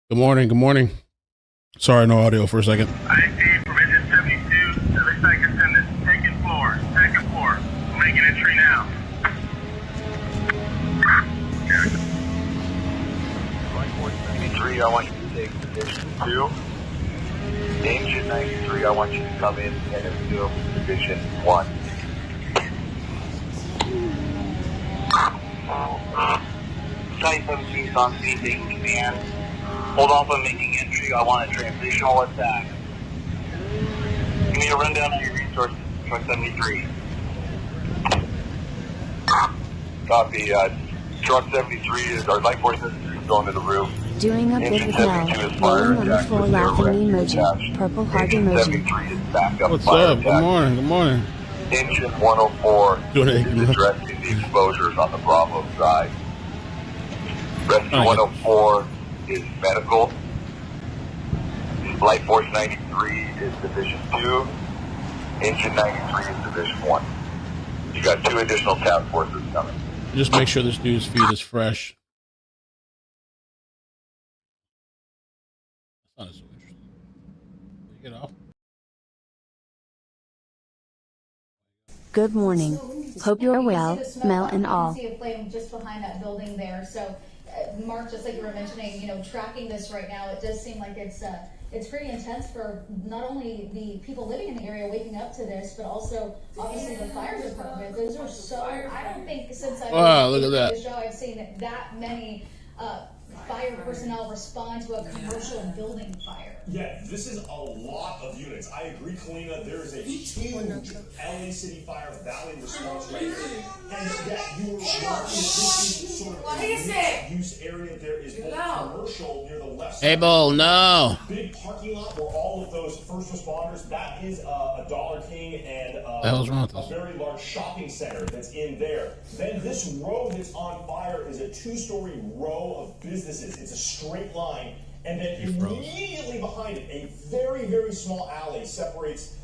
Good morning. Good morning. Sorry, no audio for a second. ID from engine 72, looks like it's in the second floor. Second floor. Making entry now. Flight 473, I want you to take position 2. Engine 93, I want you to come in and assume position 1. Site 17 is on scene, taking command. Hold off on making entry. I want a transitional attack. Give me a rundown on your resources, truck 73. Copy. Truck 73 is our light force is going to the roof. Doing a big withdrawal. Name number 4 laughing emoji. Purple heart emoji. 73 is back up. What's up? Good morning. Good morning. Engine 104 Doing is addressing the exposures on the Bravo side. Rescue 104 is medical. Light Force 93 is Division 2. Engine 93 is Division 1. You got 2 additional task forces coming. Just make sure this dude's feed is fresh. That's not so interesting. Take it off. Good morning. Hope you're well, Mel and all. See a flame just behind that building there. So, Mark, just like you were mentioning, tracking this right now, it does seem like it's pretty intense for not only the people living in the area waking up to this, but also obviously the fire department. Those are so. I don't think since I've look at that. This show I've seen that many fire personnel respond to a commercial building fire. Yeah, this is a lot of units. I agree, Kalina. There is a huge LA City Fire Valley response rate. And yeah, you were right. This is sort of a use area. There is both commercial near the left side. Abel, no. Big parking lot where all of those first responders, that is a Dollar King and a very large shopping center that's in there. Then this row that's on fire is a 2-story row of businesses. It's a straight line. And then immediately behind it, a very, very small alley separates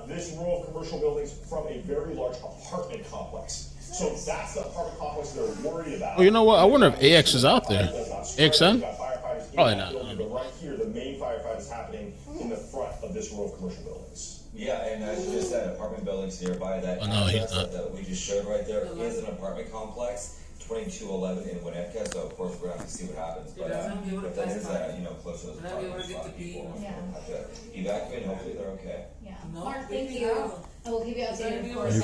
this row of commercial buildings from a very large apartment complex. So that's the apartment complex they're worried about. Well, you know what? I wonder if AX is out there. AXN? Probably not. But right here, the main firefight is happening in the front of this row of commercial buildings. Yeah, and as you just said, apartment buildings nearby. That that we just showed right there is an apartment complex. 2211 in Winnetka, so of course we're gonna have to see what happens. But that is close to those apartments. A lot of people have to evacuate. And hopefully they're okay. Yeah. Mark, thank you. And we'll keep you updated, of course.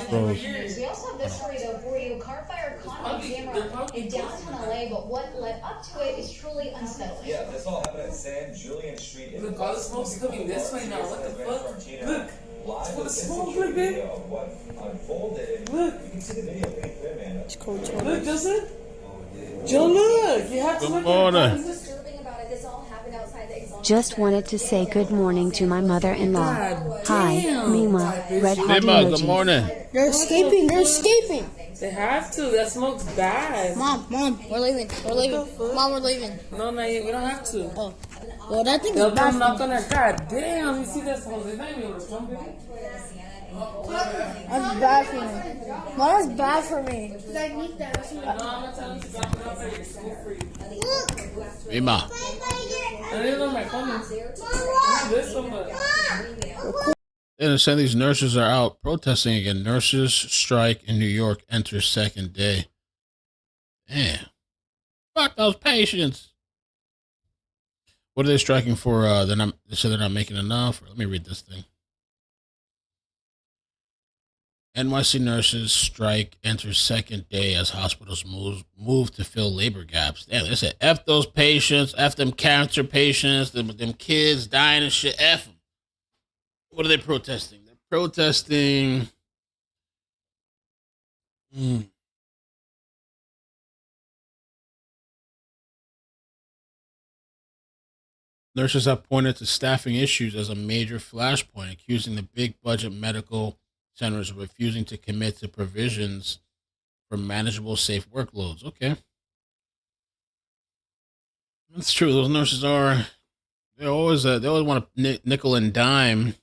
We also have this story though for you. Car fire caught on camera in downtown LA, but what led up to it is truly unsettling. Yeah, this all happened at San Julian Street. Look, all the smoke's coming this way now. What the fuck? Look. Live with smoke, a video of what unfolded. Look. You can see the video pretty clear, man. It's cold. Look, does it? Joe, look. You have to look at it. Just wanted to say good morning to my mother-in-law. Hi, Mima. Red heart Mima, emoji. good morning. They're escaping. They're escaping. They have to. That smoke's bad. Mom, we're leaving. We're leaving. Mom, we're leaving. No, not yet. We don't have to. Oh. Well, that thing's They'll bad. come knock on our God damn. You see that smoke? They're not even responding. That's bad for me. Mom, that's bad for me. No, I'm not telling you to drop it off there. You're school free. Mima. I didn't know my phone. This one, but. And saying these nurses are out protesting again. Nurses strike in New York enters second day. Damn. Fuck those patients. What are they striking for? They said they're not making enough. Let me read this thing. NYC nurses strike enters second day as hospitals move to fill labor gaps. Damn, they said F those patients, F them cancer patients, them kids dying and shit, F them. What are they protesting? They're protesting. Nurses have pointed to staffing issues as a major flashpoint, accusing the big budget medical centers of refusing to commit to provisions for manageable, safe workloads. Okay. That's true. Those nurses they always want to nickel and dime.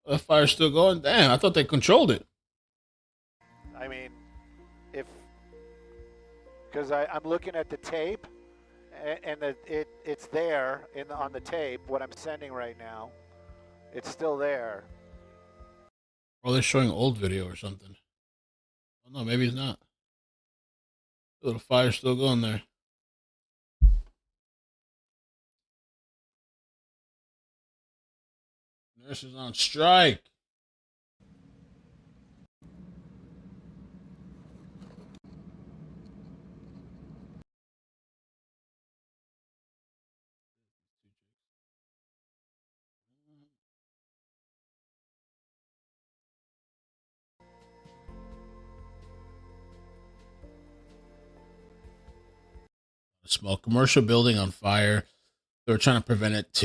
The fire's still going. Damn, I thought they controlled it. I mean, because I'm looking at the tape, and it's there on the tape. What I'm sending right now, it's still there. Or they're showing old video or something. Oh no, maybe it's not. The little fire's still going there. Nurses on strike. Small commercial building on fire. They were trying to prevent it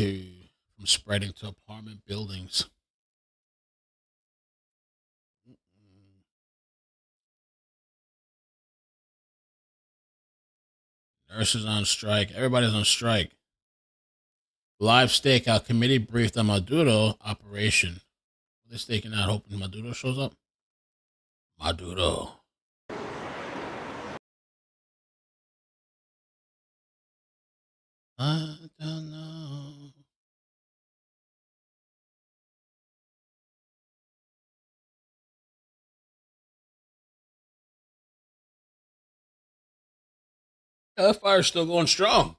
from spreading to apartment buildings. Nurses on strike. Everybody's on strike. Live stakeout committee briefed on Maduro operation. They're staking out, hoping Maduro shows up. Maduro. I don't know. Yeah, that fire's still going strong.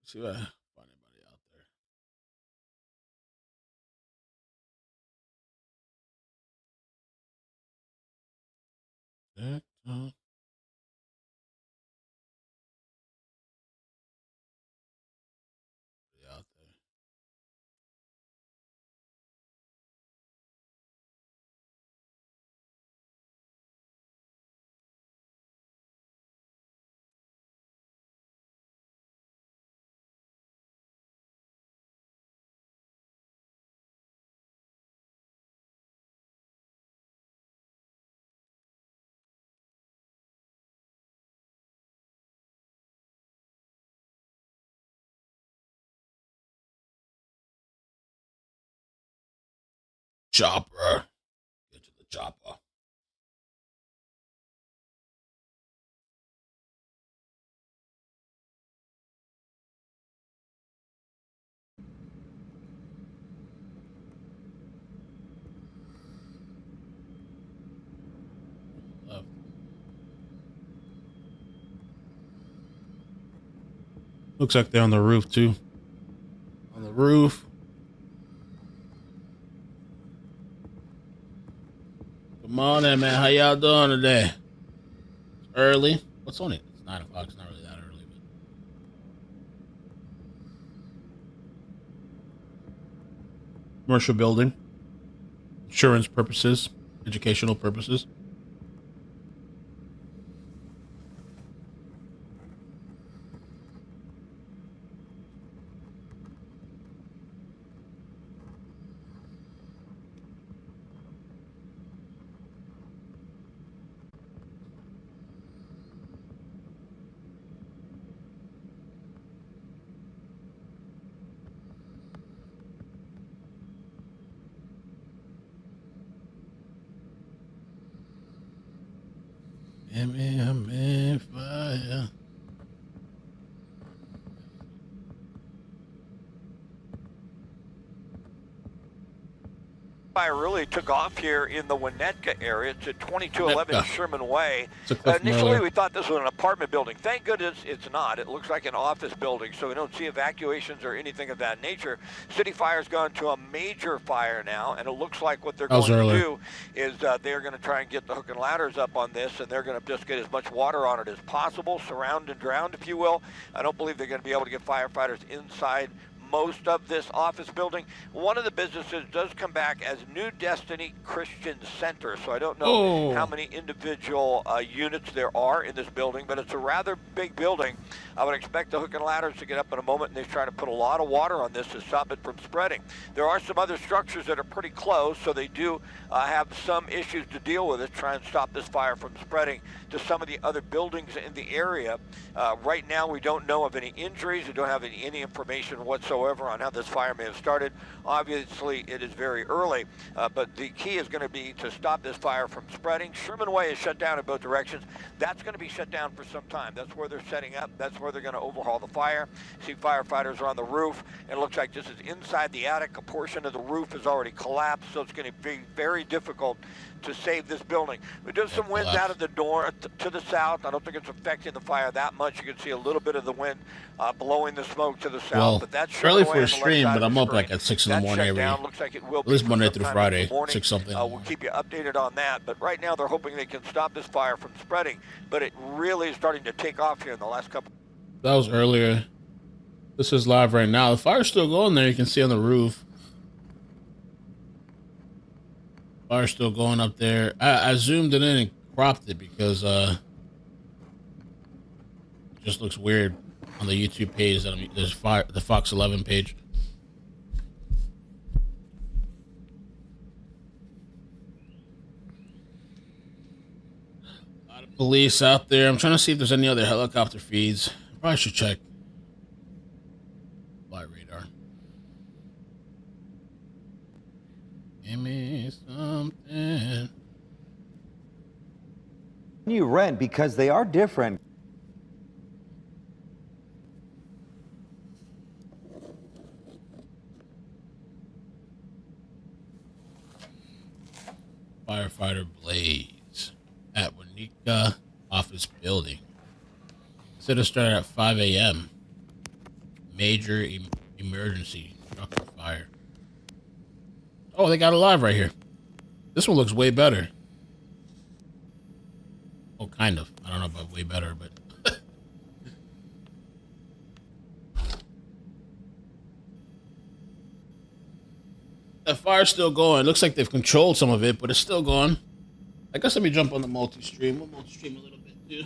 Let's see if I find anybody out there. Out there. Chopper. Get to the chopper. Looks like they're on the roof too. On the roof. Good morning, man. How y'all doing today? It's early. What's on it? It's 9 o'clock. It's not really that early. But... Commercial building. Insurance purposes. Educational purposes. I'm fire. Fire really took off here in the Winnetka area. It's at 2211 Sherman Way. Initially, we thought this was an apartment building. Thank goodness it's not. It looks like an office building, so we don't see evacuations or anything of that nature. City Fire's gone to a major fire now, and it looks like what they're going to do is they're going to try and get the hook and ladders up on this, and they're going to just get as much water on it as possible, surround and drown, if you will. I don't believe they're going to be able to get firefighters inside most of this office building. One of the businesses does come back as New Destiny Christian Center, so I don't know how many individual units there are in this building, but it's a rather big building. I would expect the hook and ladders to get up in a moment, and they're trying to put a lot of water on this to stop it from spreading. There are some other structures that are pretty close, so they do have some issues to deal with it, try and stop this fire from spreading to some of the other buildings in the area. Right now, we don't know of any injuries. We don't have any information whatsoever whatsoever on how this fire may have started. Obviously, it is very early, but the key is going to be to stop this fire from spreading. Sherman Way is shut down in both directions. That's going to be shut down for some time. That's where they're setting up. That's where they're going to overhaul the fire. See, firefighters are on the roof. It looks like this is inside the attic. A portion of the roof has already collapsed, so it's going to be very difficult to save this building. We do some winds out of the door to the south. I don't think it's affecting the fire that much. You can see a little bit of the wind blowing the smoke to the south. Well, but that's early for a stream, but I'm up like at 6 in the morning every, looks like it will at least Monday through Friday, morning. 6 something. We'll keep you updated on that. But right now they're hoping they can stop this fire from spreading. But it really is starting to take off here in the last couple. That was earlier. This is live right now. The fire's still going there. You can see on the roof. Fire's still going up there. I zoomed it in and cropped it because it just looks weird on the YouTube page. That there's the Fox 11 page. A lot of police out there. I'm trying to see if there's any other helicopter feeds. I probably should check. Flight radar. Give me something. You rent because they are different. Firefighter blaze at Winnetka office building. Said it started at 5 a.m. Major emergency structure fire. Oh, they got it live right here. This one looks way better. Oh, kind of. I don't know about way better, but the fire's still going. Looks like they've controlled some of it, but it's still going. I guess let me jump on the multi-stream. We'll multi-stream a little bit too.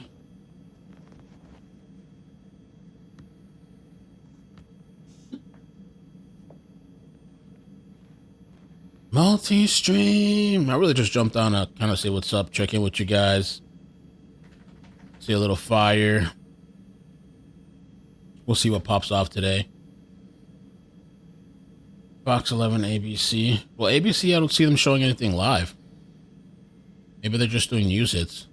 Multi-stream. I really just jumped on to kind of see what's up, check in with you guys. See a little fire. We'll see what pops off today. Fox 11 ABC. Well, ABC, I don't see them showing anything live. Maybe they're just doing news hits.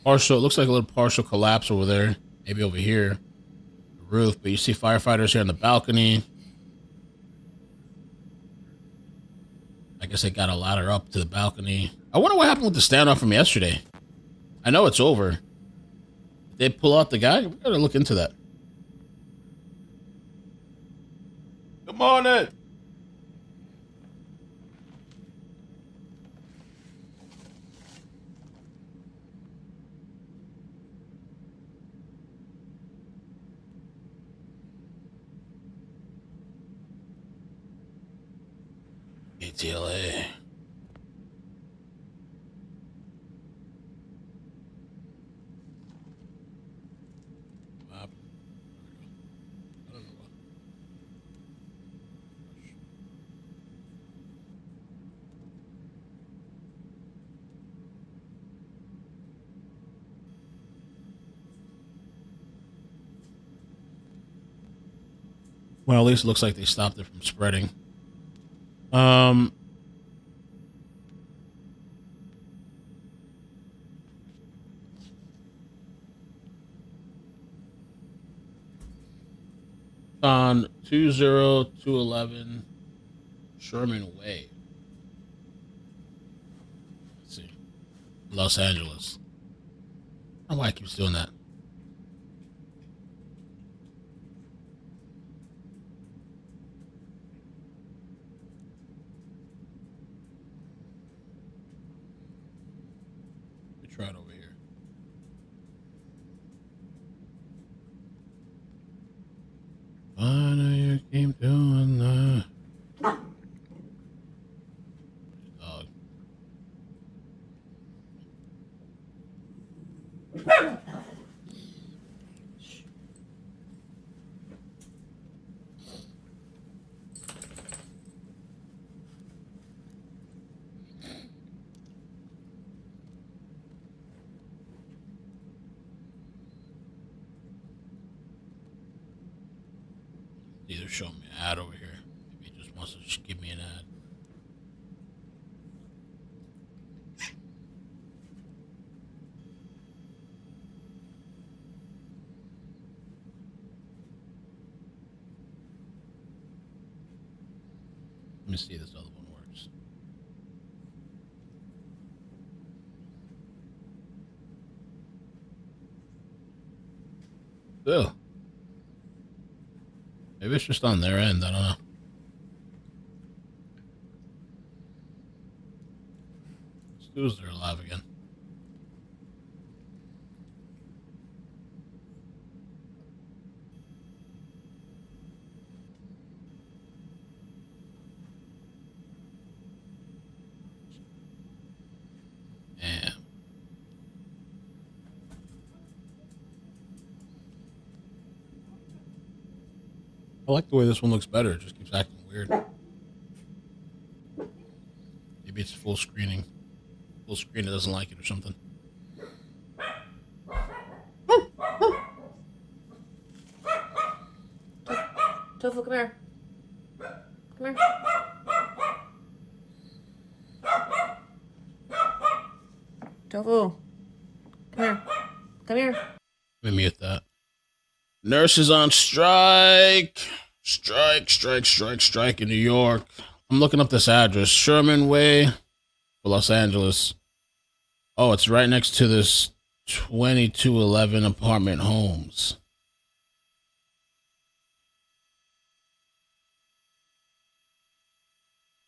Partial, it looks like a little partial collapse over there. Maybe over here. The roof, but you see firefighters here on the balcony. I guess they got a ladder up to the balcony. I wonder what happened with the standoff from yesterday. I know it's over. Did they pull out the guy? We gotta look into that. Good morning. ATLA. Well, at least it looks like they stopped it from spreading. On 20211 Sherman Way. Let's see. Los Angeles. I don't know why it keeps doing that. Try it over here. I know you keep doing that. Dog. Either show me an ad over here. Maybe he just wants to give me an ad. Let me see if this other one works. Still. Maybe it's just on their end. I don't know. Stu's they're alive again. Damn. I like the way this one looks better. It just keeps acting weird. Maybe it's full screening. Full screen, it doesn't like it or something. Tofu, come here. Come here. Tofu. Come here. Come here. Let me mute that. Nurses on strike. Strike in New York. I'm looking up this address. Sherman Way, Los Angeles. Oh, it's right next to this 2211 apartment homes.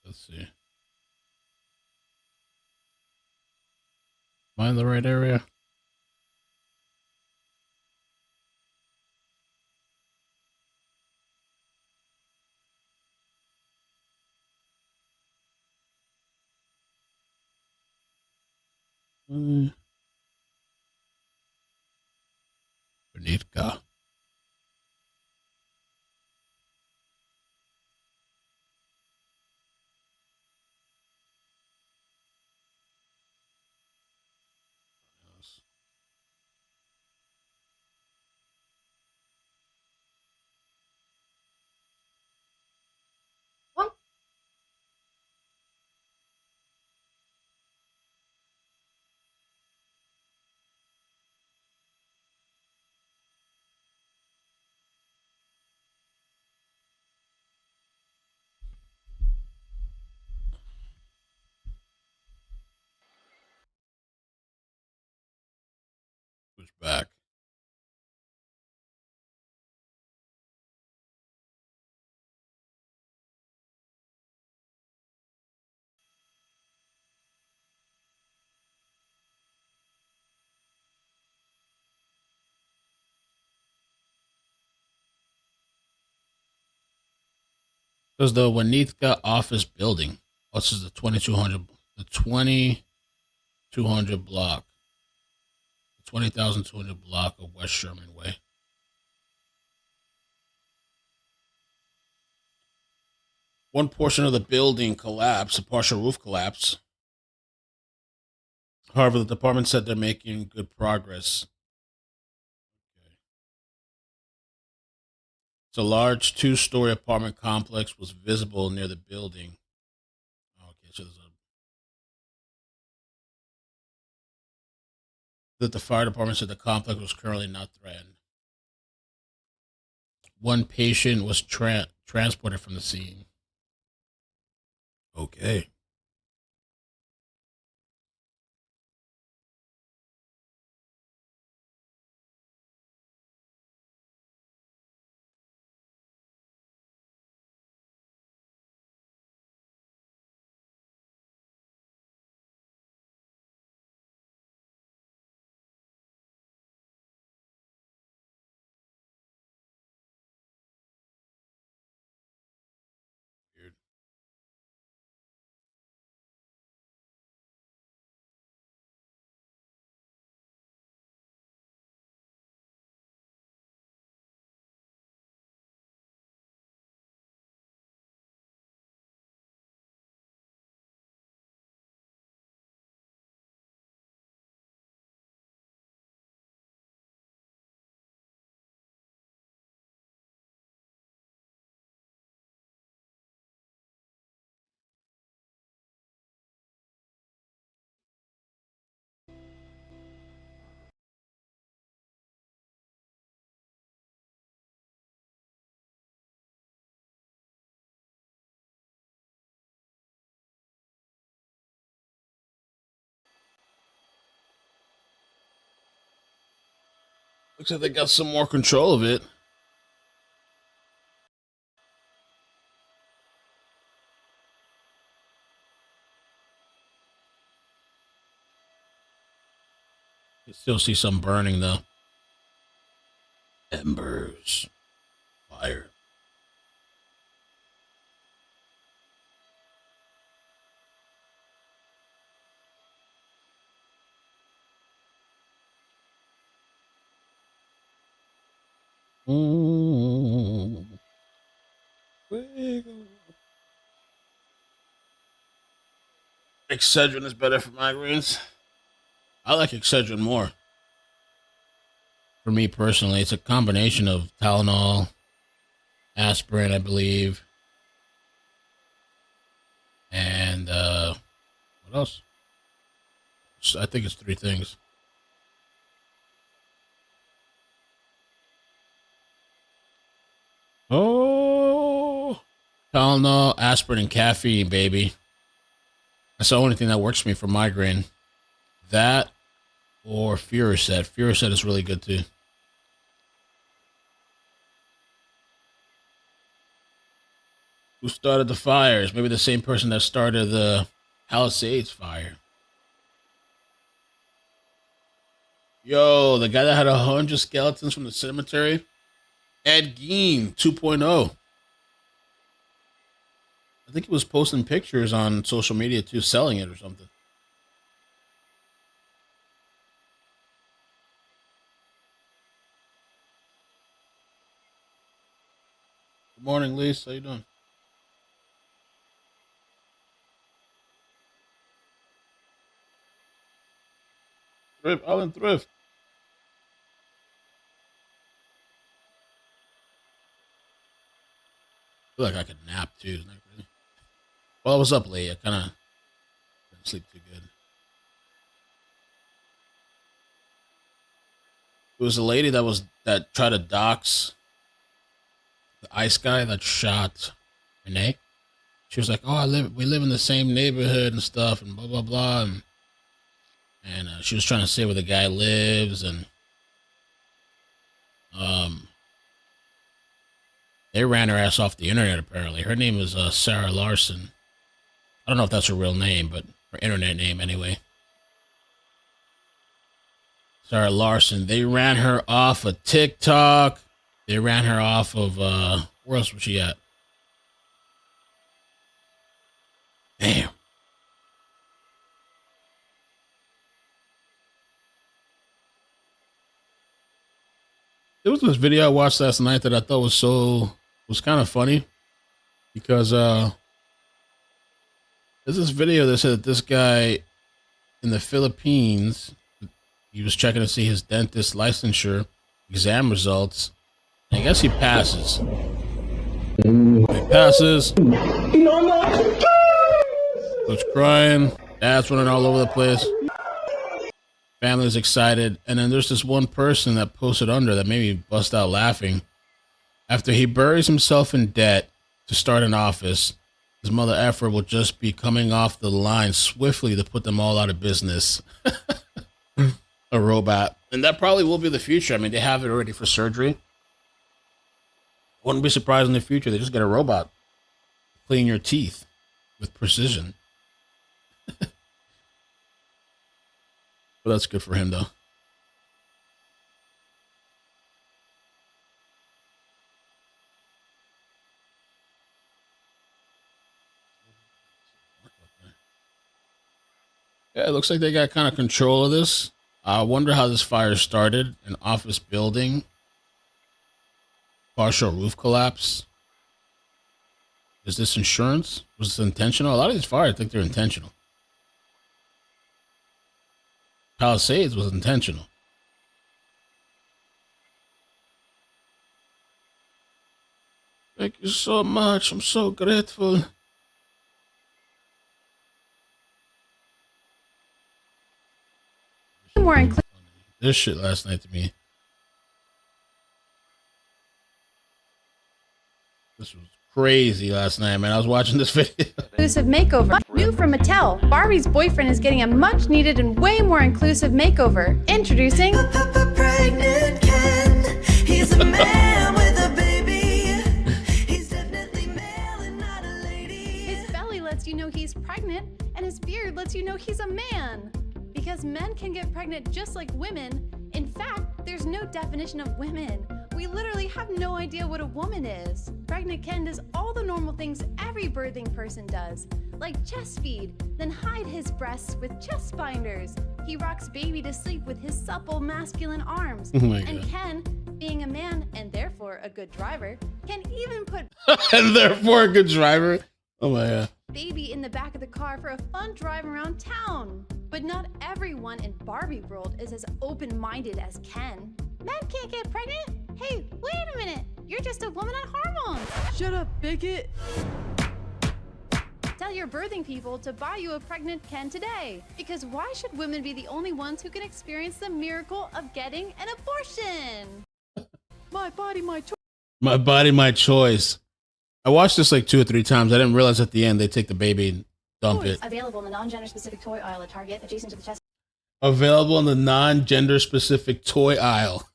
Let's see. Am I in the right area? Winnetka. Push back. Because the Winnetka office building. Oh, this is the 2200 block. The 20,200 block of West Sherman Way. One portion of the building collapsed, a partial roof collapse. However, the department said they're making good progress. Okay. It's a large 2-story apartment complex was visible near the building. Okay, so that the fire department said the complex was currently not threatened. One patient was transported from the scene. Okay. Weird. Looks like they got some more control of it. You still see some burning though. Embers. Fire. Excedrin is better for migraines. I like Excedrin more. For me personally, it's a combination of Tylenol, aspirin, I believe, and what else? I think it's 3 things. Oh, Tylenol, aspirin, and caffeine, baby. That's the only thing that works for me for migraine. That or Furacet. Furacet is really good too. Who started the fires? Maybe the same person that started the Palisades fire. Yo, the guy that had 100 skeletons from the cemetery? Ed Gein 2.0. I think he was posting pictures on social media too, selling it or something. Good morning, Lise. How you doing? Thrift, I'll in thrift. I feel like I could nap too. Isn't that crazy? Well, I was up late. I kind of didn't sleep too good. It was a lady that tried to dox the ice guy that shot Renee. She was like, "Oh, we live in the same neighborhood and stuff, and blah blah blah." And she was trying to say where the guy lives, and they ran her ass off the internet. Apparently, her name is Sarah Larson. I don't know if that's her real name, but her internet name anyway. Sarah Larson. They ran her off of TikTok. They ran her off of where else was she at? Damn. There was this video I watched last night that I thought was kind of funny because there's this video that said that this guy in the Philippines, he was checking to see his dentist licensure exam results. And I guess he passes. He passes. Starts crying. Dad's running all over the place. Family's excited. And then there's this one person that posted under that made me bust out laughing. After he buries himself in debt to start an office, his mother effer will just be coming off the line swiftly to put them all out of business. A robot. And that probably will be the future. I mean, they have it already for surgery. Wouldn't be surprised in the future. They just get a robot clean your teeth with precision. But that's good for him, though. Yeah, it looks like they got kind of control of this. I wonder how this fire started. An office building. Partial roof collapse. Is this insurance? Was this intentional? A lot of these fires, I think they're intentional. Palisades was intentional. Thank you so much. I'm so grateful. This shit last night to me. This was crazy last night, man. I was watching this video. Inclusive makeover. New from Mattel. Barbie's boyfriend is getting a much needed and way more inclusive makeover. Introducing the Pregnant Kid. course you know he's a man. Because men can get pregnant just like women. In fact, there's no definition of women. We literally have no idea what a woman is. Pregnant Ken does all the normal things every birthing person does, like chest feed, then hide his breasts with chest binders. He rocks baby to sleep with his supple masculine arms. And Ken, being a man and therefore a good driver, can even put and therefore a good driver. Oh my god. Baby in the back of the car for a fun drive around town. But not everyone in Barbie world is as open-minded as Ken. Men can't get pregnant? Hey, wait a minute. You're just a woman on hormones. Shut up, bigot. Tell your birthing people to buy you a pregnant Ken today. Because why should women be the only ones who can experience the miracle of getting an abortion? My body, my choice. My body, my choice. I watched this like 2 or 3 times. I didn't realize at the end they take the baby and dump it. Available in the non-gender specific toy aisle at Target, adjacent to the chest. Available in the non-gender specific toy aisle.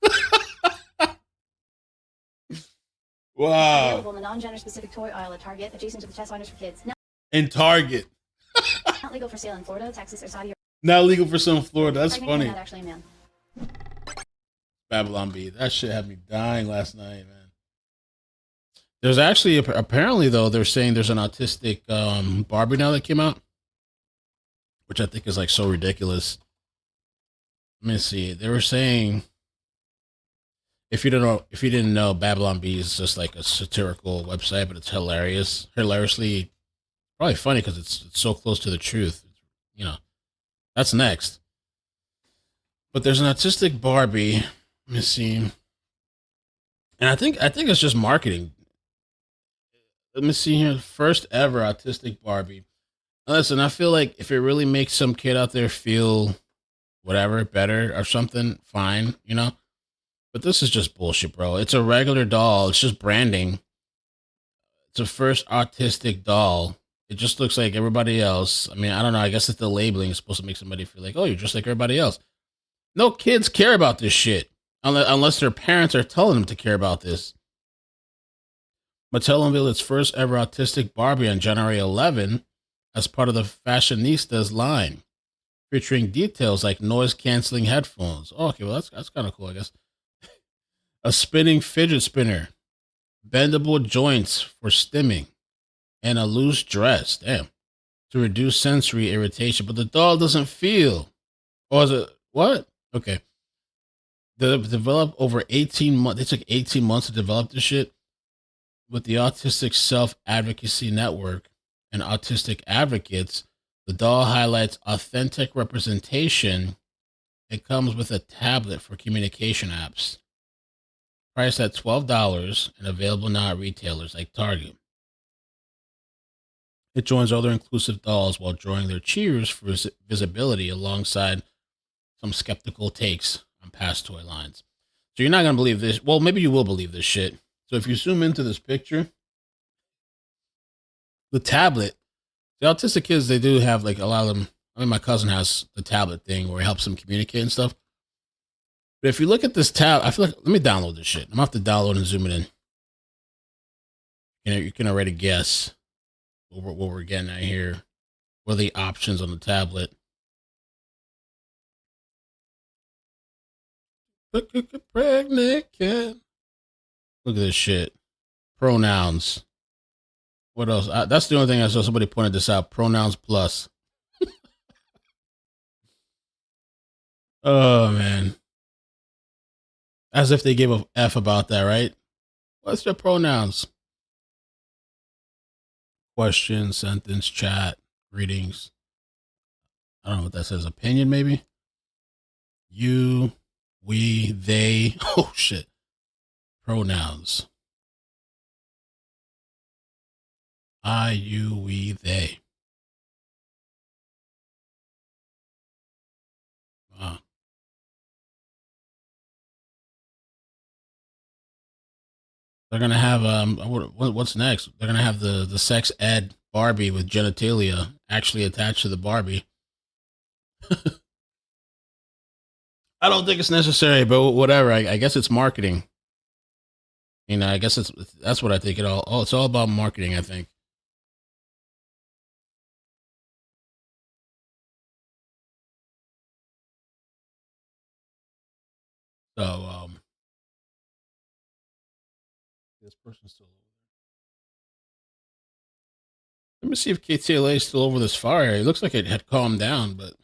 Wow. Available in the non-gender specific toy aisle at Target, adjacent to the chest binders for kids. In Target. Not legal for sale in Florida, Texas, or Saudi Arabia. Not legal for some Florida. That's funny. Not actually a man. Babylon Bee. That shit had me dying last night, man. There's actually, apparently though, they're saying there's an autistic Barbie now that came out, which I think is like so ridiculous. Let me see. They were saying, if you didn't know, Babylon Bee is just like a satirical website, but it's hilariously, probably funny because it's so close to the truth. You know, that's next. But there's an autistic Barbie. Let me see. And I think it's just marketing. Let me see here. First ever autistic Barbie. Now listen, I feel like if it really makes some kid out there feel whatever, better or something, fine, you know? But this is just bullshit, bro. It's a regular doll. It's just branding. It's a first autistic doll. It just looks like everybody else. I mean, I don't know. I guess if the labeling is supposed to make somebody feel like, oh, you're just like everybody else. No kids care about this shit. Unless their parents are telling them to care about this. Mattel unveiled its first ever autistic Barbie on January 11 as part of the Fashionistas line, featuring details like noise-canceling headphones. Oh, okay, well, that's kind of cool, I guess. A spinning fidget spinner, bendable joints for stimming, and a loose dress, damn, to reduce sensory irritation. But the doll doesn't feel. Or is it, what? Okay. They developed over 18 months. They took 18 months to develop this shit. With the Autistic Self-Advocacy Network and Autistic Advocates, the doll highlights authentic representation. It comes with a tablet for communication apps. Priced at $12 and available now at retailers like Target. It joins other inclusive dolls while drawing their cheers for visibility alongside some skeptical takes on past toy lines. So you're not going to believe this. Well, maybe you will believe this shit. So if you zoom into this picture, the tablet, the autistic kids, they do have like a lot of them. I mean, my cousin has the tablet thing where it helps them communicate and stuff. But if you look at this tab, I feel like, let me download this shit. I'm going to have to download and zoom it in. You can already guess what we're getting at here. What are the options on the tablet? Look at the pregnant cat. Look at this shit. Pronouns. What else? That's the only thing I saw. Somebody pointed this out. Pronouns plus. Oh, man. As if they gave a F about that, right? What's your pronouns? Question, sentence, chat, greetings. I don't know what that says. Opinion, maybe? You, we, they. Oh, shit. Pronouns. I, you, we, they. Wow. They're gonna have what's next? They're gonna have the sex ed Barbie with genitalia actually attached to the Barbie. I don't think it's necessary, but whatever. I guess it's marketing. You know, I guess that's what I think it all. Oh, it's all about marketing, I think. So, this person's still over there. Let me see if KTLA is still over this fire. It looks like it had calmed down, but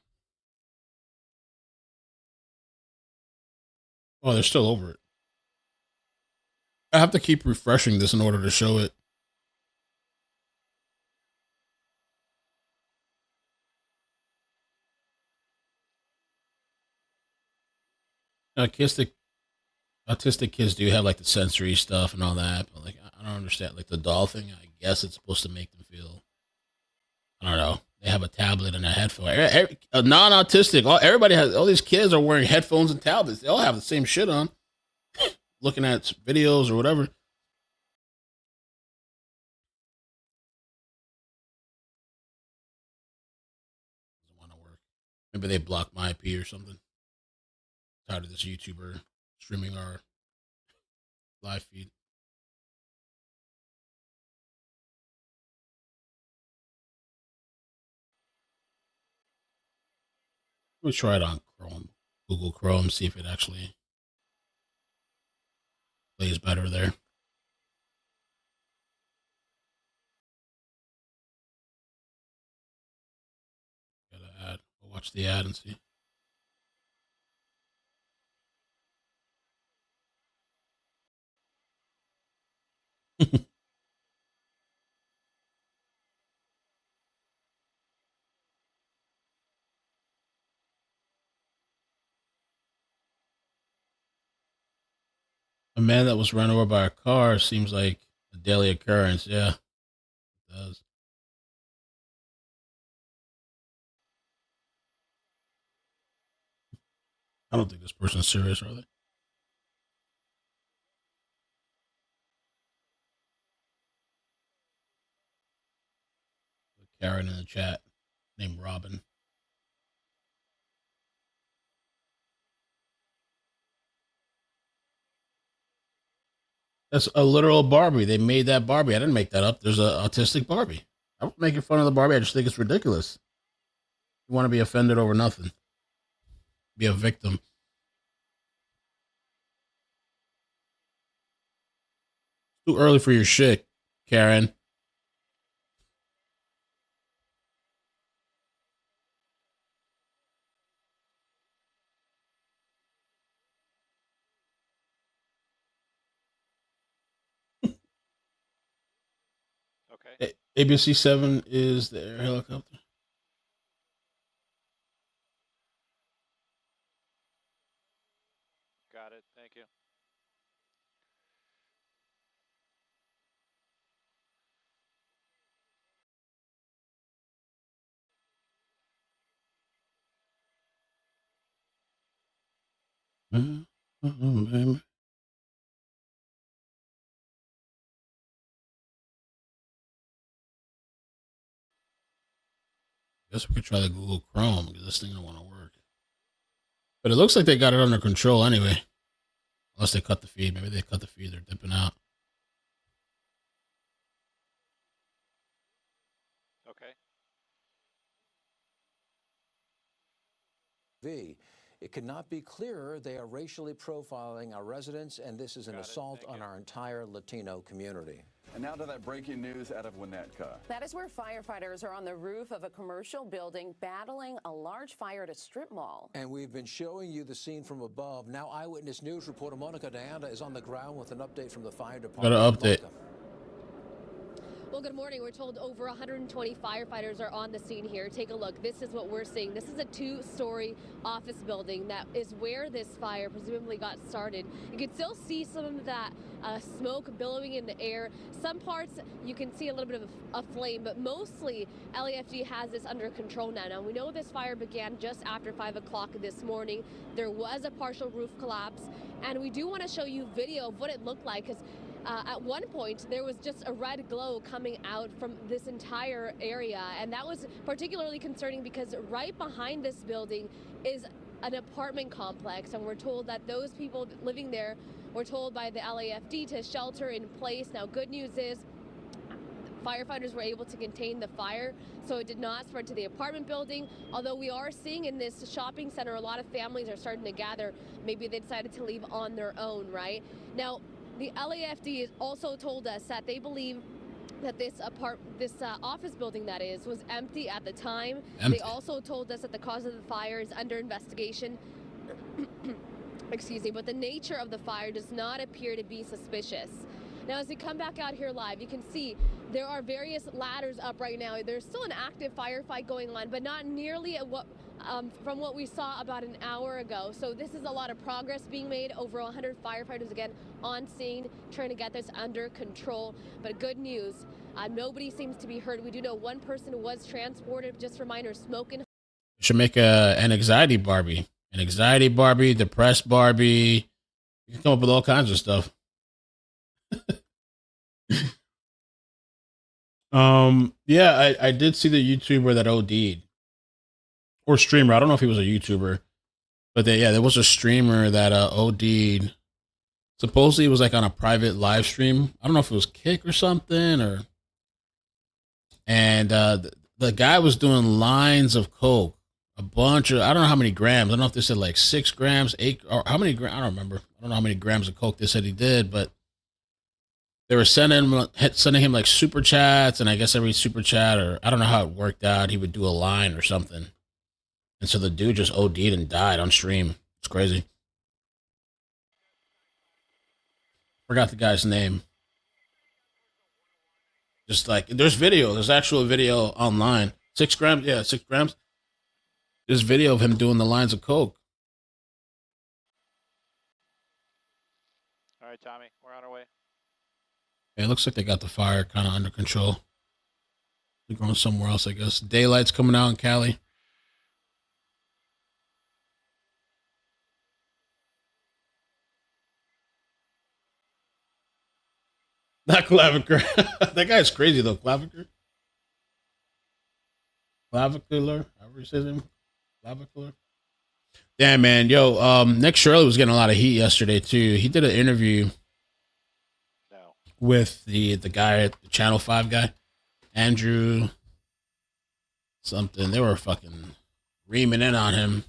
oh, they're still over it. I have to keep refreshing this in order to show it. Autistic kids do have like the sensory stuff and all that, but like I don't understand. Like the doll thing, I guess it's supposed to make them feel. I don't know. They have a tablet and a headphone. Non-autistic, everybody has. All these kids are wearing headphones and tablets. They all have the same shit on, looking at videos or whatever. Doesn't want to work. Maybe they blocked my IP or something. Tired of this YouTuber streaming our live feed. Let me try it on Chrome, Google Chrome, see if it actually plays better there. Got an ad. I'll watch the ad and see. A man that was run over by a car seems like a daily occurrence. Yeah, it does. I don't think this person's serious, are they? Karen in the chat named Robin. That's a literal Barbie. They made that Barbie. I didn't make that up. There's an autistic Barbie. I'm not making fun of the Barbie. I just think it's ridiculous. You want to be offended over nothing. Be a victim. Too early for your shit, Karen. Okay. ABC 7 is the air helicopter. Got it. Thank you. Baby. Guess we could try the Google Chrome because this thing don't want to work. But it looks like they got it under control anyway. Unless they cut the feed. Maybe they cut the feed. They're dipping out. Okay. It could not be clearer they are racially profiling our residents, and this is an assault on our entire Latino community. And now to that breaking news out of Winnetka. That is where firefighters are on the roof of a commercial building battling a large fire at a strip mall. And we've been showing you the scene from above. Now Eyewitness News reporter Monica Diana is on the ground with an update from the fire department. Got an update. Well, good morning. We're told over 120 firefighters are on the scene here. Take a look. This is what we're seeing. This is a two-story office building that is where this fire presumably got started. You can still see some of that smoke billowing in the air. Some parts you can see a little bit of a flame, but mostly LAFD has this under control now. Now, we know this fire began just after 5 o'clock this morning. There was a partial roof collapse, and we do want to show you video of what it looked like, because at one point, there was just a red glow coming out from this entire area, and that was particularly concerning because right behind this building is an apartment complex, and we're told that those people living there were told by the LAFD to shelter in place. Now, good news is firefighters were able to contain the fire, so it did not spread to the apartment building. Although we are seeing in this shopping center, a lot of families are starting to gather. Maybe they decided to leave on their own, right? Now, the LAFD has also told us that they believe that this office building, that is, was empty at the time. They also told us that the cause of the fire is under investigation. Excuse me, but the nature of the fire does not appear to be suspicious. Now, as we come back out here live, you can see there are various ladders up right now. There's still an active firefight going on, but not nearly from what we saw about an hour ago. So this is a lot of progress being made. Over 100 firefighters, again, on scene, trying to get this under control. But good news, nobody seems to be hurt. We do know one person was transported. Just a reminder, smoking. Should make an anxiety Barbie. An anxiety Barbie, depressed Barbie. You can come up with all kinds of stuff. Yeah, I did see the YouTuber that OD'd. Or streamer. I don't know if he was a YouTuber. But there was a streamer that OD'd. Supposedly it was like on a private live stream. I don't know if it was Kick or something and the guy was doing lines of coke. A bunch of, I don't know how many grams. I don't know if they said like 6 grams, 8, or how many grams. I don't remember. I don't know how many grams of coke they said he did, but they were sending him like super chats, and I guess every super chat, or I don't know how it worked out, he would do a line or something. And so the dude just OD'd and died on stream. It's crazy. Forgot the guy's name. Just like, there's actual video online. 6 grams? Yeah, 6 grams. There's video of him doing the lines of coke. All right, Tommy, we're on our way. Yeah, it looks like they got the fire kind of under control. They're going somewhere else, I guess. Daylight's coming out in Cali. Not Clavicle. That guy's crazy, though. Clavicle? Clavicular? However you say his name? Clavicular? Damn, man. Yo, Nick Shirley was getting a lot of heat yesterday, too. He did an interview with the guy, the Channel 5 guy, Andrew something. They were fucking reaming in on him.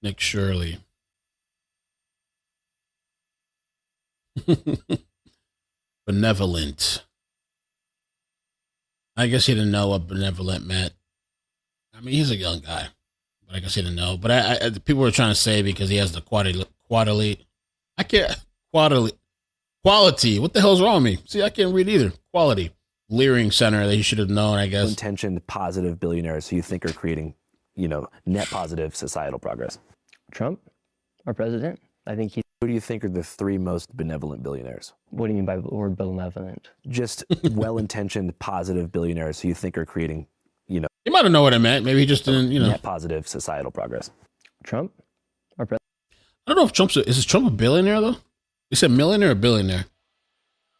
Nick Shirley. Benevolent. I guess he didn't know what benevolent meant. I mean, he's a young guy, but I guess he didn't know. But I people were trying to say because he has the quality. I can't quality. What the hell's wrong with me? See, I can't read either. Quality Leering Center that he should have known. I guess intentioned positive billionaires who you think are creating, net positive societal progress. Trump, our president. I think he. Who do you think are the 3 most benevolent billionaires? What do you mean by the word benevolent? Just well-intentioned, positive billionaires who you think are creating, He might have known what it meant. Maybe he just didn't, net positive societal progress. Trump, our president. I don't know if is Trump a billionaire though? You said millionaire or billionaire?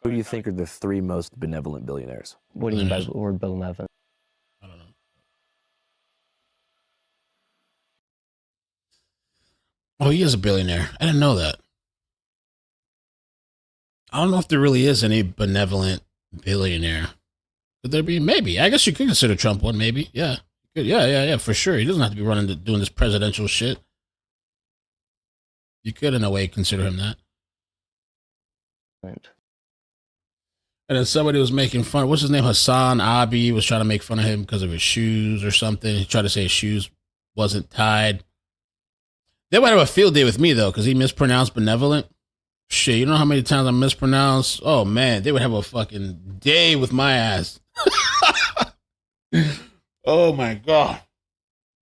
Who do you think are the 3 most benevolent billionaires? What do you mean by the word benevolent? I don't know. Oh, he is a billionaire. I didn't know that. I don't know if there really is any benevolent billionaire. Could there be? Maybe. I guess you could consider Trump one, maybe. Yeah. Good. Yeah, for sure. He doesn't have to be doing this presidential shit. You could, in a way, consider him that. Right. And then somebody was making fun. What's his name? Hassan Abi was trying to make fun of him because of his shoes or something. He tried to say his shoes wasn't tied. They would have a field day with me, though, because he mispronounced benevolent. Shit, you know how many times I mispronounce? Oh, man, they would have a fucking day with my ass. Oh, my God.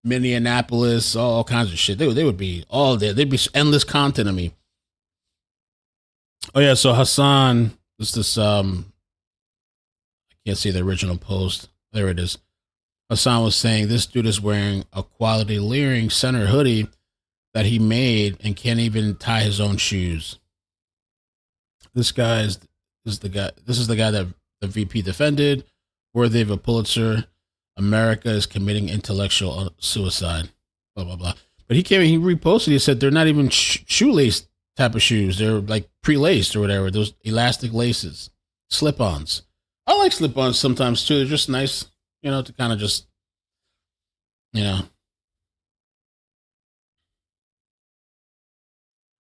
Minneapolis, all kinds of shit. They would be all there. They'd be endless content of me. Oh, yeah, so Hassan, I can't see the original post. There it is. Hassan was saying this dude is wearing a quality Leering Center hoodie that he made and can't even tie his own shoes. This is the guy that the VP defended, worthy of a Pulitzer. America is committing intellectual suicide. Blah blah blah. But he reposted. He said they're not even shoelace type of shoes. They're like pre-laced or whatever. Those elastic laces, slip-ons. I like slip-ons sometimes too. They're just nice, to kind of just,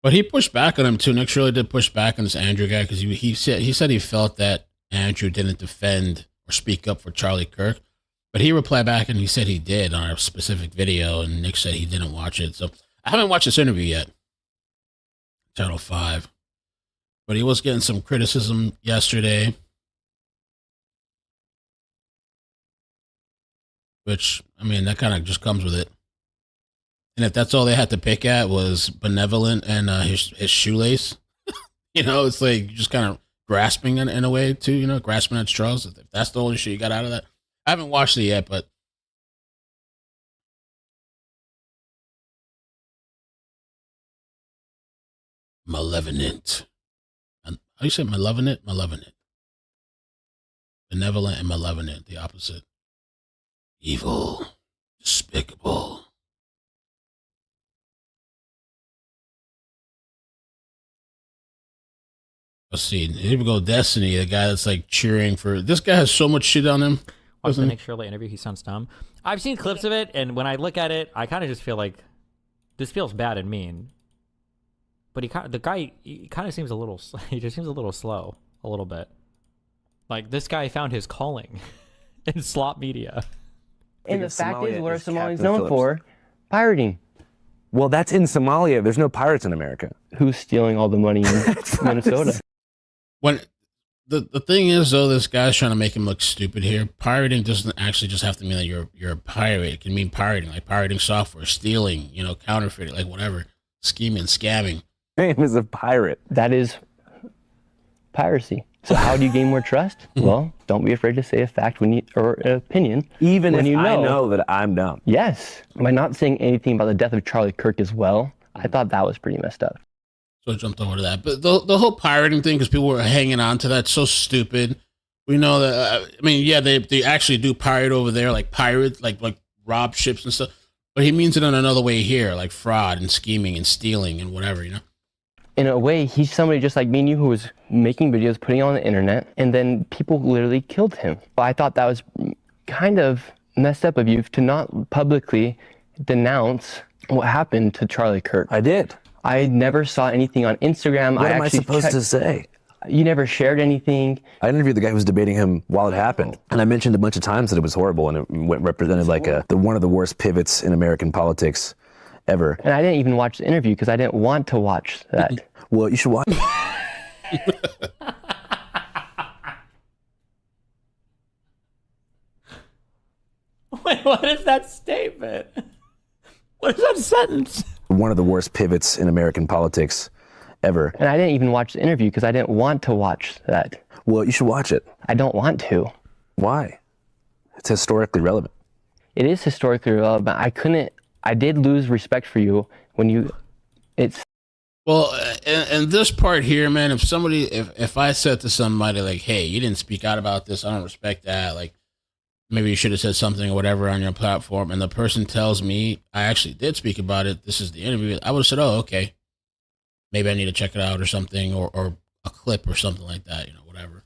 But he pushed back on him too. Nick Shirley did push back on this Andrew guy because he said he felt that Andrew didn't defend or speak up for Charlie Kirk. But he replied back and he said he did on a specific video, and Nick said he didn't watch it. So I haven't watched this interview yet. Channel 5. But he was getting some criticism yesterday. Which, I mean, that kind of just comes with it. And if that's all they had to pick at was benevolent and his shoelace, it's like just kind of grasping in a way too, grasping at straws. If that's the only shit you got out of that. I haven't watched it yet, but malevolent. How do you say malevolent? Malevolent. Benevolent and malevolent, the opposite. Evil. Despicable. Let's see. Here we go. Destiny, the guy that's like cheering for. This guy has so much shit on him. Watch the Nick Shirley interview. He sounds dumb. I've seen clips of it, and when I look at it, I kind of just feel like this feels bad and mean. But the guy kind of seems a little. He just seems a little slow, a little bit. Like this guy found his calling in slop media. And the fact is, what are Somalians known for? Pirating. Well, that's in Somalia. There's no pirates in America. Who's stealing all the money in Minnesota? When the thing is, though, this guy's trying to make him look stupid here. Pirating doesn't actually just have to mean that you're a pirate. It can mean pirating, like pirating software, stealing, counterfeiting, like whatever, scheming, scamming. Name is a pirate. That is piracy. So how do you gain more trust? Well, don't be afraid to say a fact or an opinion. Even if I know that I'm dumb. Yes. By not saying anything about the death of Charlie Kirk as well, I thought that was pretty messed up. So I jumped over to that. But the whole pirating thing, because people were hanging on to that, so stupid. We know that, they actually do pirate over there, like pirates, like rob ships and stuff. But he means it in another way here, like fraud and scheming and stealing and whatever, In a way, he's somebody just like me and you who was making videos, putting it on the internet, and then people literally killed him. I thought that was kind of messed up of you to not publicly denounce what happened to Charlie Kirk. I did. I never saw anything on Instagram. What am I supposed to say? You never shared anything. I interviewed the guy who was debating him while it happened, and I mentioned a bunch of times that it was horrible, and it represented like one of the worst pivots in American politics ever. And I didn't even watch the interview because I didn't want to watch that. Well, you should watch. Wait, what is that statement? What is that sentence? One of the worst pivots in American politics ever. And I didn't even watch the interview because I didn't want to watch that. Well, you should watch it. I don't want to. Why? It's historically relevant. It is historically relevant. I did lose respect for you when Well, and this part here, man, if I said to somebody like, hey, you didn't speak out about this, I don't respect that, like, maybe you should have said something or whatever on your platform, and the person tells me I actually did speak about it, this is the interview, I would have said, oh, okay, maybe I need to check it out or something, or a clip or something like that, whatever.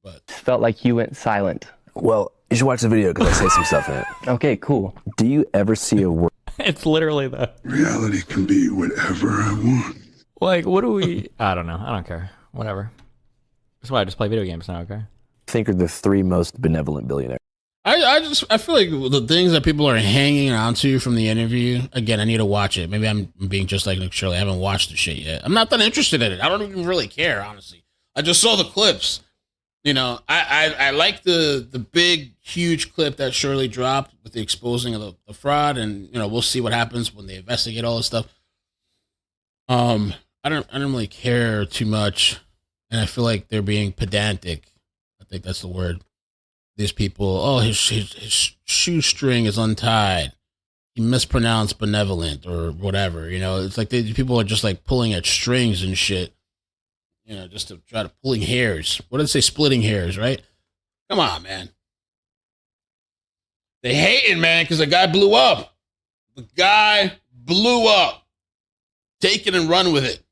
But felt like you went silent. Well, you should watch the video because I say some stuff in it. Okay, cool. Do you ever see a word? It's literally the reality can be whatever I want. Like, what do we? I don't know. I don't care. Whatever. That's why I just play video games now. Okay. I think are the 3 most benevolent billionaires. I feel like the things that people are hanging on to from the interview. Again, I need to watch it. Maybe I'm being just like Nick Shirley. I haven't watched the shit yet. I'm not that interested in it. I don't even really care, honestly. I just saw the clips. I like the big, huge clip that Shirley dropped with the exposing of the fraud, and we'll see what happens when they investigate all this stuff. I don't really care too much, and I feel like they're being pedantic. I think that's the word. These people, his shoestring is untied. He mispronounced benevolent or whatever. It's like people are just like pulling at strings and shit. Just to try to pulling hairs. What did it say? Splitting hairs, right? Come on, man. They hating, man, because the guy blew up. The guy blew up. Take it and run with it.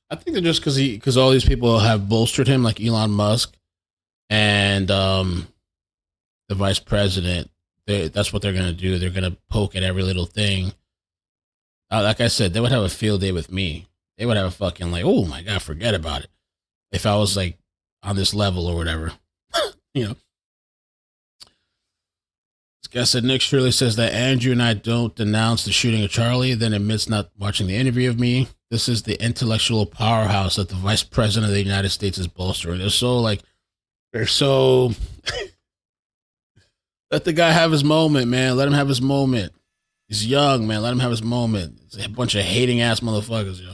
I think they're just because all these people have bolstered him, like Elon Musk and the vice president. That's what they're gonna do. They're gonna poke at every little thing. Like I said, they would have a field day with me. They would have a fucking like, oh my god, forget about it. If I was like on this level or whatever, you know. This guy said Nick Shirley says that Andrew and I don't denounce the shooting of Charlie, then admits not watching the interview of me. This is the intellectual powerhouse that the vice president of the United States is bolstering. They're so let the guy have his moment, man. Let him have his moment. He's young, man. Let him have his moment. It's a bunch of hating ass motherfuckers, yo.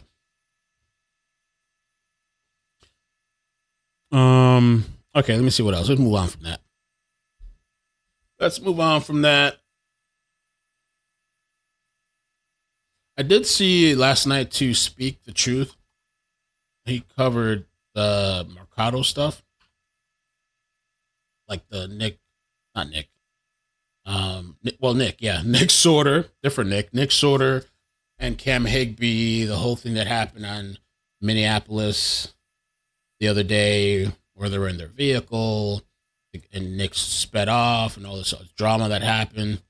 Okay, let me see what else. Let's move on from that. I did see last night to Speak the Truth. He covered the Mercado stuff. Like the Nick Sorter, different Nick Sorter and Cam Higbee, the whole thing that happened on Minneapolis the other day where they were in their vehicle and Nick sped off and all this drama that happened.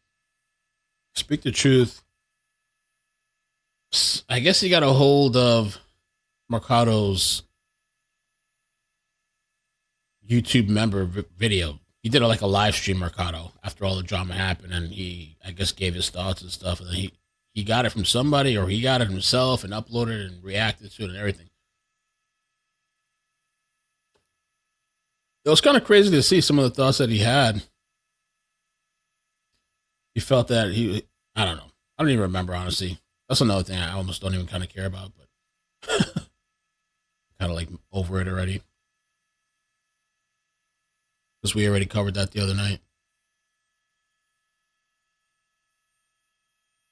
Speak the Truth. I guess he got a hold of Mercado's YouTube member video. He did like a live stream Mercado after all the drama happened, and he, I guess, gave his thoughts and stuff. And then he got it from somebody, or he got it himself and uploaded it and reacted to it and everything. It was kind of crazy to see some of the thoughts that he had. He felt that I don't know. I don't even remember, honestly. That's another thing I almost don't even kind of care about, but kind of like over it already. Because we already covered that the other night.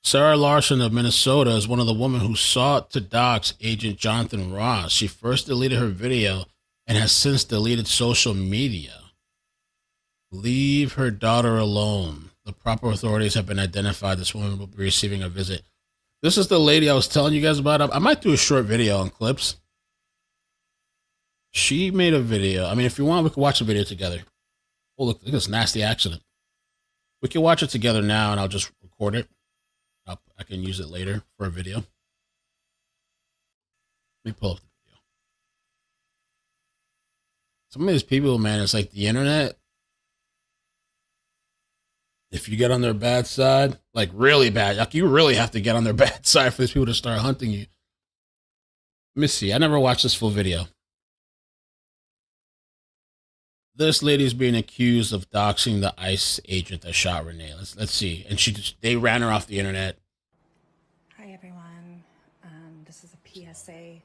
Sarah Larson of Minnesota is one of the women who sought to dox Agent Jonathan Ross. She first deleted her video and has since deleted social media. Leave her daughter alone. The proper authorities have been identified. This woman will be receiving a visit. This is the lady I was telling you guys about. I might do a short video on clips. She made a video. I mean, if you want, we can watch the video together. Oh, look at this nasty accident. We can watch it together now, and I'll just record it. I can use it later for a video. Let me pull up the video. Some of these people, man, it's like the internet. If you get on their bad side, like really bad, like you really have to get on their bad side for these people to start hunting you. Let me see. I never watched this full video. This lady's being accused of doxing the ICE agent that shot Renee. Let's see. And they ran her off the internet. Hi everyone. This is a PSA.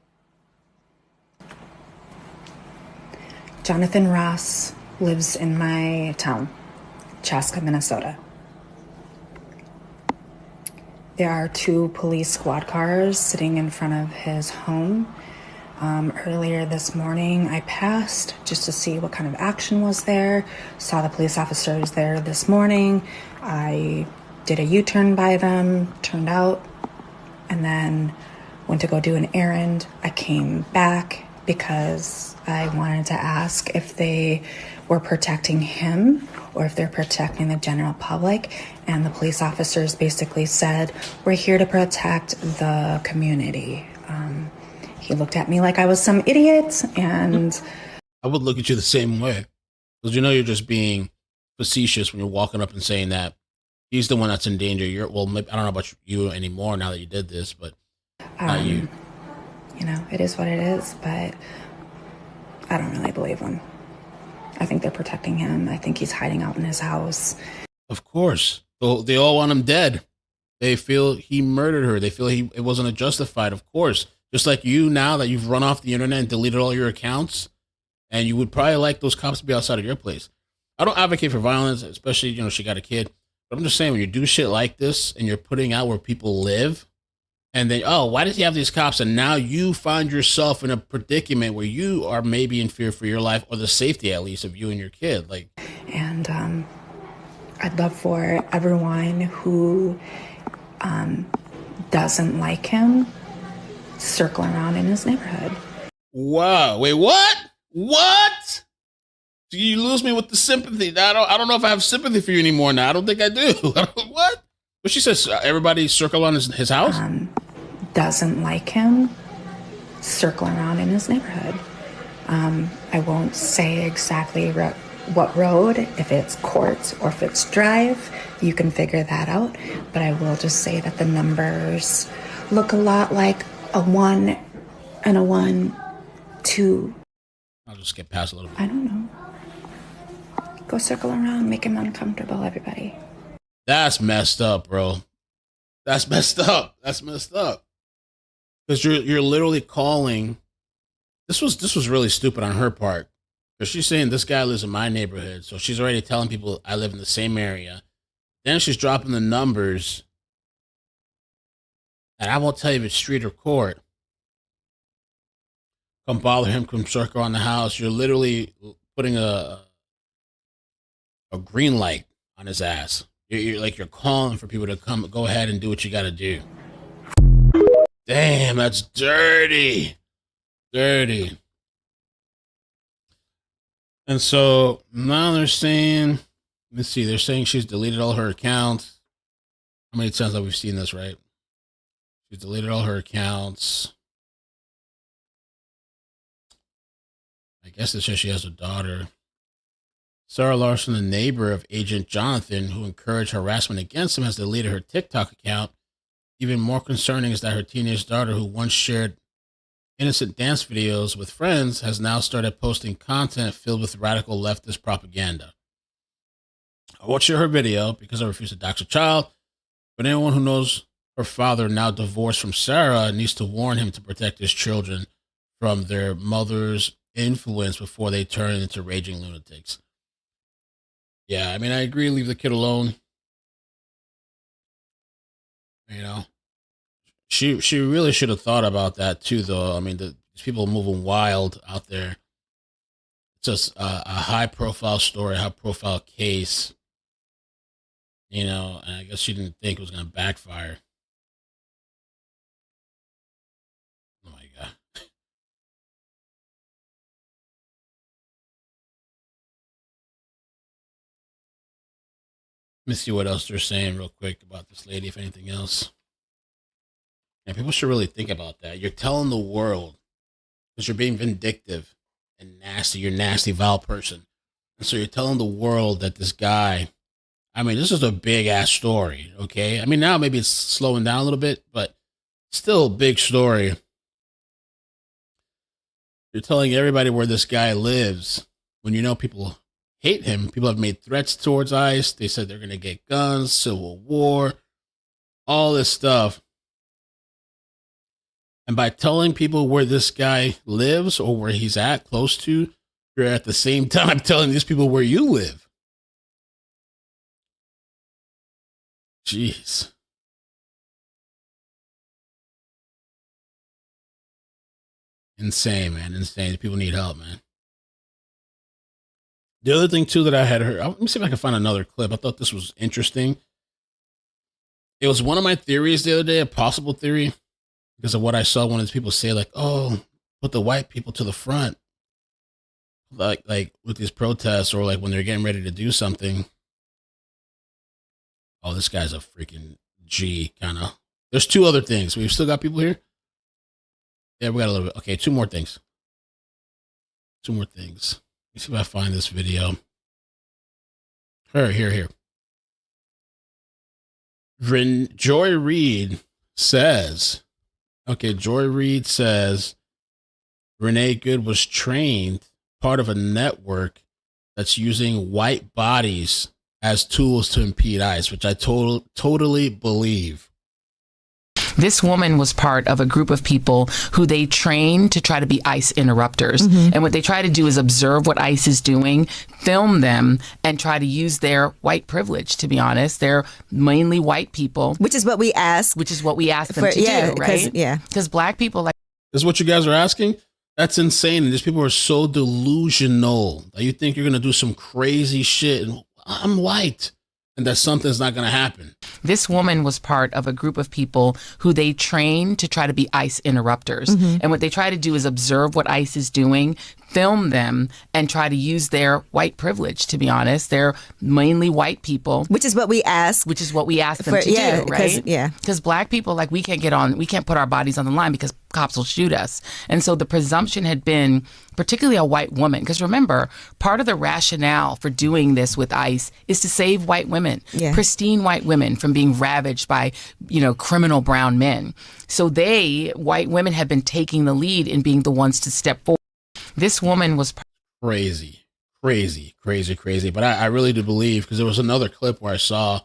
Jonathan Ross lives in my town, Chaska, Minnesota. There are 2 police squad cars sitting in front of his home. Earlier this morning, I passed just to see what kind of action was there. Saw the police officers there this morning. I did a U-turn by them, turned out, and then went to go do an errand. I came back because I wanted to ask if they were protecting him or if they're protecting the general public. And the police officers basically said, we're here to protect the community. He looked at me like I was some idiot, and I would look at you the same way, because you know you're just being facetious when you're walking up and saying that he's the one that's in danger. Maybe, I don't know about you anymore now that you did this, but not you. You know, it is what it is, but I don't really believe them. I think they're protecting him. I think he's hiding out in his house. Of course. They all want him dead. They feel he murdered her. They feel it wasn't justified, of course. Just like you now that you've run off the internet and deleted all your accounts, and you would probably like those cops to be outside of your place. I don't advocate for violence, especially, you know, she got a kid. But I'm just saying, when you do shit like this and you're putting out where people live, and then, oh, why does he have these cops? And now you find yourself in a predicament where you are maybe in fear for your life, or the safety, at least, of you and your kid. And I'd love for everyone who doesn't like him circling around in his neighborhood. Wow. Wait, what? What? You lose me with the sympathy. I don't know if I have sympathy for you anymore now. I don't think I do. What? But she says everybody circle on his house? Doesn't like him circling around in his neighborhood. I won't say exactly what road, if it's Courts or if it's Drive. You can figure that out. But I will just say that the numbers look a lot like a 1 and a 1, 2. I'll just get past a little bit. I don't know. Go circle around, make him uncomfortable, everybody. That's messed up, bro. That's messed up. That's messed up. Because you're literally calling. This was really stupid on her part. Because she's saying this guy lives in my neighborhood. So she's already telling people I live in the same area. Then she's dropping the numbers. And I won't tell you if it's street or court. Come bother him, come circle around the house. You're literally putting a green light on his ass. You're calling for people to come, go ahead and do what you got to do. Damn, that's dirty. Dirty. And so now they're saying, let's see, they're saying she's deleted all her accounts. How many times have we seen this, right? She's deleted all her accounts. I guess it says she has a daughter. Sarah Larson, the neighbor of Agent Jonathan, who encouraged harassment against him, has deleted her TikTok account. Even more concerning is that her teenage daughter, who once shared innocent dance videos with friends, has now started posting content filled with radical leftist propaganda. I won't share her video because I refuse to dox a child, but anyone who knows her father, now divorced from Sarah, needs to warn him to protect his children from their mother's influence before they turn into raging lunatics. Yeah, I mean, I agree. Leave the kid alone. You know, she really should have thought about that too, though. I mean, these people moving wild out there. It's just a high-profile story, high-profile case. You know, and I guess she didn't think it was going to backfire. Oh my God. Let me see what else they're saying real quick about this lady, if anything else. And people should really think about that. You're telling the world, because you're being vindictive and nasty. You're a nasty, vile person. And so you're telling the world that this guy, I mean, this is a big-ass story, okay? I mean, now maybe it's slowing down a little bit, but still a big story. You're telling everybody where this guy lives when you know people hate him. People have made threats towards ICE. They said they're going to get guns, civil war, all this stuff. And by telling people where this guy lives or where he's at, close to, you're at the same time telling these people where you live. Jeez. Insane, man. Insane. People need help, man. The other thing, too, that I had heard, let me see if I can find another clip. I thought this was interesting. It was one of my theories the other day, a possible theory, because of what I saw one of these people say, like, oh, put the white people to the front. Like with these protests or like when they're getting ready to do something. Oh, this guy's a freaking G, kind of. There's two other things. We've still got people here. Yeah, we got a little bit. Okay, two more things. Two more things. Let me see if I find this video. Here. Joy Reid says, Renee Good was trained part of a network that's using white bodies as tools to impede ICE, which I totally believe. This woman was part of a group of people who they train to try to be ICE interrupters. Mm-hmm. And what they try to do is observe what ICE is doing, film them, and try to use their white privilege, to be honest. They're mainly white people. Which is what we ask. Which is what we ask them to do, right? Yeah. Because black people like... This is what you guys are asking? That's insane. And these people are so delusional that you think you're going to do some crazy shit. And I'm white. and that something's not going to happen. This woman was part of a group of people who they trained to try to be ICE interrupters. And what they try to do is observe what ICE is doing, film them, and try to use their white privilege, to be honest. They're mainly white people. Which is what we ask. Which is what we ask them to do, right? Because black people, like, we can't put our bodies on the line because cops will shoot us. And so the presumption had been, particularly a white woman, because remember, part of the rationale for doing this with ICE is to save white women, pristine white women, from being ravaged by, criminal brown men. So white women, have been taking the lead in being the ones to step forward. This woman was crazy. But I really do believe, because there was another clip where I saw, I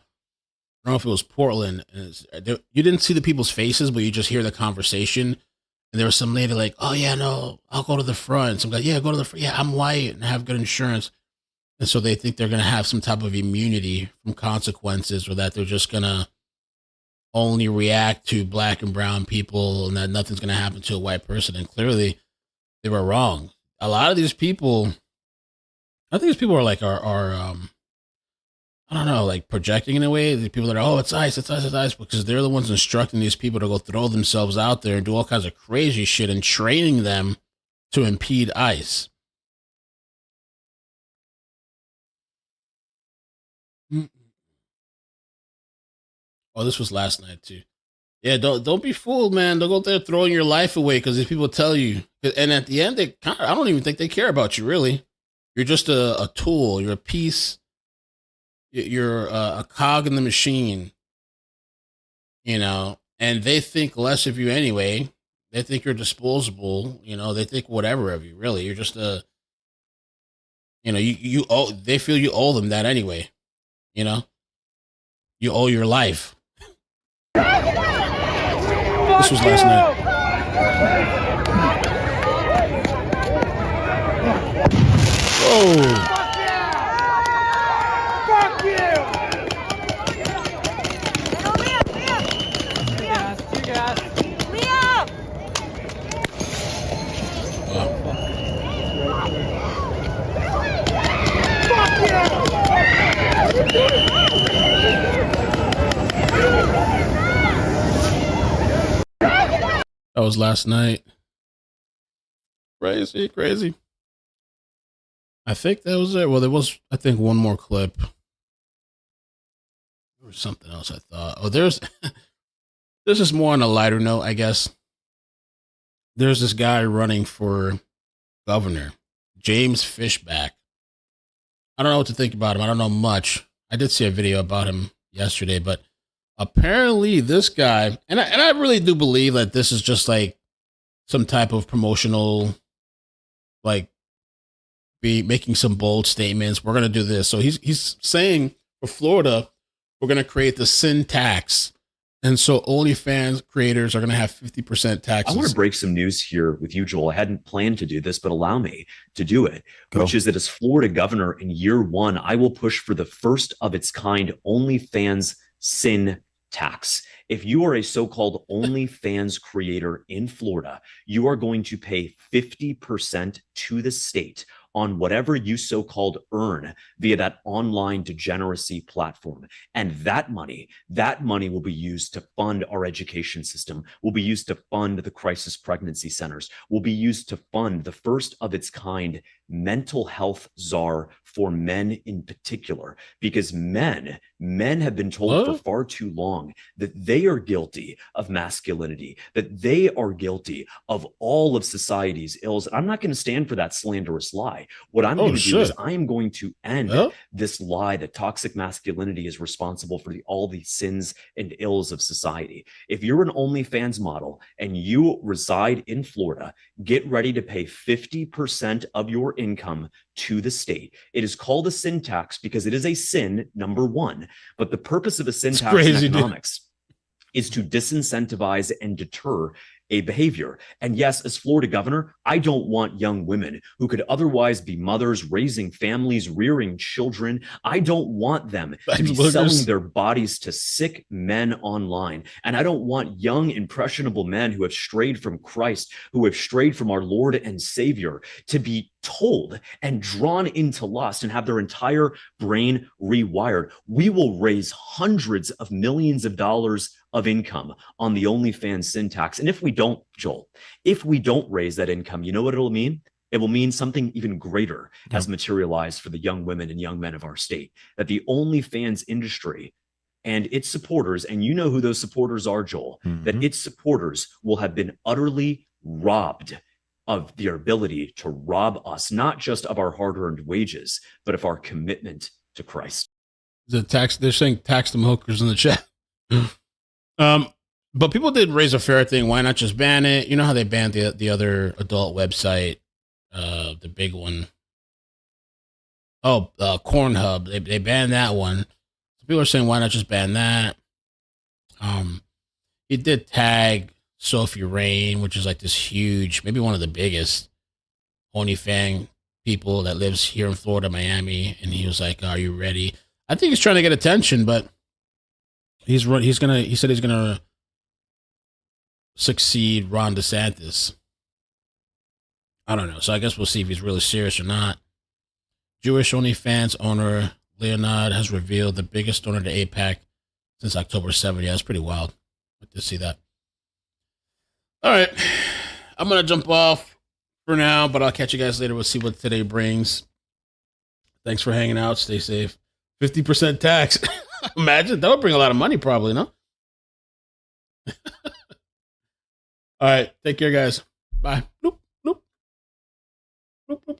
don't know if it was Portland, and you didn't see the people's faces, but you just hear the conversation. And there was some lady like, oh, yeah, no, I'll go to the front. Some guy, yeah, go to the front. Yeah, I'm white and I have good insurance. And so they think they're going to have some type of immunity from consequences, or that they're just going to only react to black and brown people and that nothing's going to happen to a white person. And clearly they were wrong. A lot of these people, I think these people are like, I don't know, like projecting in a way. The people that are, it's ICE, because they're the ones instructing these people to go throw themselves out there and do all kinds of crazy shit and training them to impede ICE. Oh, this was last night too. Yeah, don't be fooled, man. Don't go there throwing your life away because these people tell you. And at the end, I don't even think they care about you, really. You're just a tool. You're a piece. You're a cog in the machine, and they think less of you anyway. They think you're disposable, they think whatever of you, really. You're just they feel you owe them that anyway, you owe your life. This was last night. Whoa. That was last night. Crazy. I think that was it. Well, there was, I think, one more clip. There was something else I thought. Oh, this is more on a lighter note, I guess. There's this guy running for governor, James Fishback. I don't know what to think about him. I don't know much. I did see a video about him yesterday, but apparently this guy, and I really do believe that this is just like some type of promotional, like, be making some bold statements. We're going to do this. So he's saying for Florida, we're going to create the sin tax. And so OnlyFans creators are going to have 50% taxes. I want to break some news here with you, Joel. I hadn't planned to do this, but allow me to do it, which is that as Florida governor in year one, I will push for the first of its kind OnlyFans sin tax. If you are a so-called OnlyFans creator in Florida, you are going to pay 50% to the state on whatever you so-called earn via that online degeneracy platform. And that money will be used to fund our education system, will be used to fund the crisis pregnancy centers, will be used to fund the first of its kind mental health czar for men in particular, because men have been told for far too long that they are guilty of masculinity, that they are guilty of all of society's ills. I'm not going to stand for that slanderous lie. What I'm going to do is I am going to end this lie that toxic masculinity is responsible for all the sins and ills of society. If you're an OnlyFans model and you reside in Florida, get ready to pay 50% of your income to the state. It is called a sin tax because it is a sin, number one. But the purpose of a sin tax in economics is to disincentivize and deter a behavior. And yes, as Florida governor, I don't want young women who could otherwise be mothers, raising families, rearing children. I don't want them to be selling their bodies to sick men online. And I don't want young, impressionable men who have strayed from Christ, who have strayed from our Lord and Savior, to be told and drawn into lust and have their entire brain rewired, we will raise hundreds of millions of dollars of income on the OnlyFans sin tax. And if we don't, Joel, if we don't raise that income, you know what it'll mean? It will mean something even greater has materialized for the young women and young men of our state, that the OnlyFans industry and its supporters, and you know who those supporters are, Joel, that its supporters will have been utterly robbed of their ability to rob us, not just of our hard-earned wages, but of our commitment to Christ. They're saying tax them hookers in the chat. But people did raise a fair thing. Why not just ban it? You know how they banned the other adult website, the big one. Oh, Cornhub. They banned that one. So people are saying, why not just ban that? He did tag Sophie Rain, which is like this huge, maybe one of the biggest OnlyFans people that lives here in Florida, Miami. And he was like, "Are you ready?" I think he's trying to get attention, but he said he's gonna succeed Ron DeSantis. I don't know. So I guess we'll see if he's really serious or not. Jewish OnlyFans owner Leonard has revealed the biggest donor to AIPAC since October 7th. Yeah, it's pretty wild to see that. All right. I'm going to jump off for now, but I'll catch you guys later. We'll see what today brings. Thanks for hanging out. Stay safe. 50% tax. Imagine. That would bring a lot of money probably, no? All right. Take care, guys. Bye. Bloop.